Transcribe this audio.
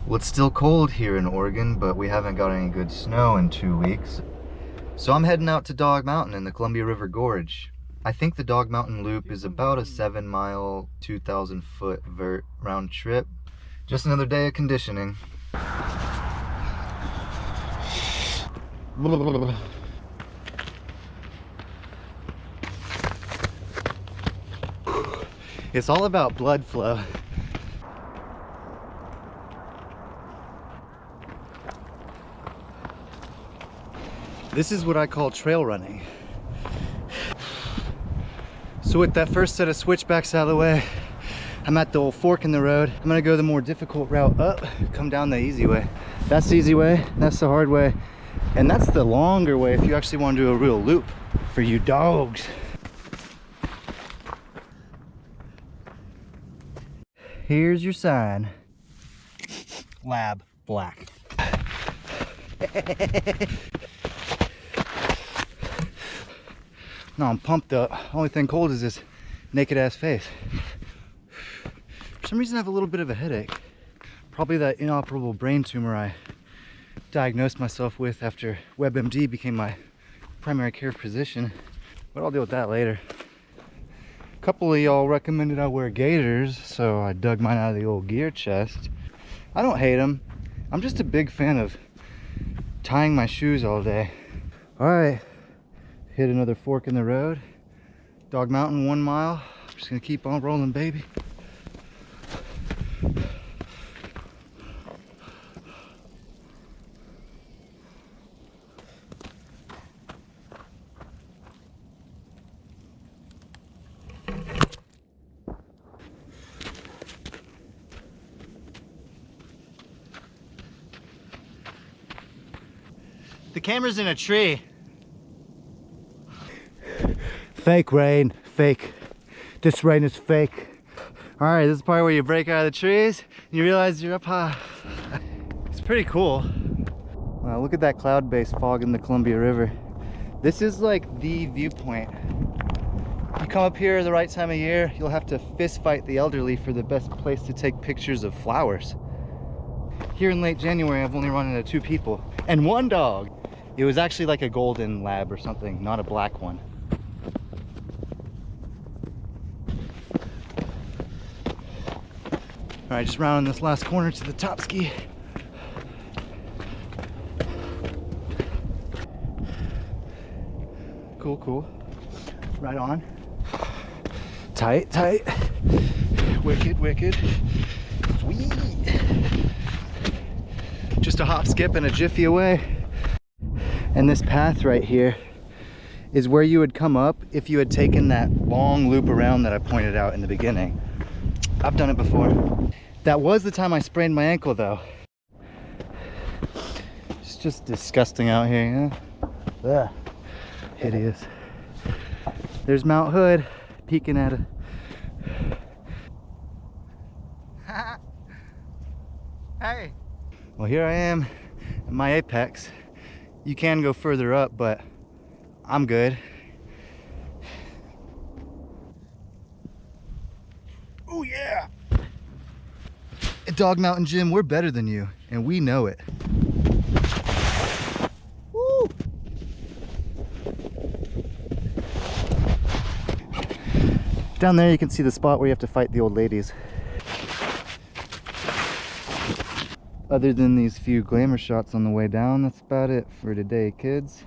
Well, it's still cold here in Oregon, but we haven't got any good snow in 2 weeks. So I'm heading out to Dog Mountain in the Columbia River Gorge. I think the Dog Mountain Loop is about a 7-mile, 2,000-foot vert round trip. Just another day of conditioning. It's all about blood flow. This is what I call trail running. So with that first set of switchbacks out of the way, I'm at the old fork in the road. I'm gonna go the more difficult route up, come down the easy way. That's the easy way, that's the hard way, and that's the longer way if you actually want to do a real loop for you dogs. Here's your sign. Lab black. No, I'm pumped up. Only thing cold is this naked ass face. For some reason I have a little bit of a headache. Probably that inoperable brain tumor I diagnosed myself with after WebMD became my primary care physician. But I'll deal with that later. A couple of y'all recommended I wear gaiters, so I dug mine out of the old gear chest. I don't hate them. I'm just a big fan of tying my shoes all day. All right. Hit another fork in the road. Dog Mountain, 1 mile. I'm just gonna keep on rolling, baby. The camera's in a tree. Fake rain, fake. This rain is fake. All right, this is the part where you break out of the trees and you realize you're up high. It's pretty cool. Wow, look at that cloud base fog in the Columbia River. This is like the viewpoint. You come up here the right time of year, you'll have to fist fight the elderly for the best place to take pictures of flowers. Here in late January, I've only run into 2 people and 1 dog. It was actually like a golden lab or something, not a black one. All right, just rounding this last corner to the top ski. Cool, cool. Right on. Tight, tight. Wicked, wicked. Sweet. Just a hop, skip, and a jiffy away. And this path right here is where you would come up if you had taken that long loop around that I pointed out in the beginning. I've done it before. That was the time I sprained my ankle though. It's just disgusting out here, you know? Ugh. Hideous. There's Mount Hood peeking at it. Hey! Well, here I am at my apex. You can go further up, but I'm good. Oh yeah! At Dog Mountain Gym, we're better than you, and we know it. Woo! Down there you can see the spot where you have to fight the old ladies. Other than these few glamour shots on the way down, that's about it for today, kids.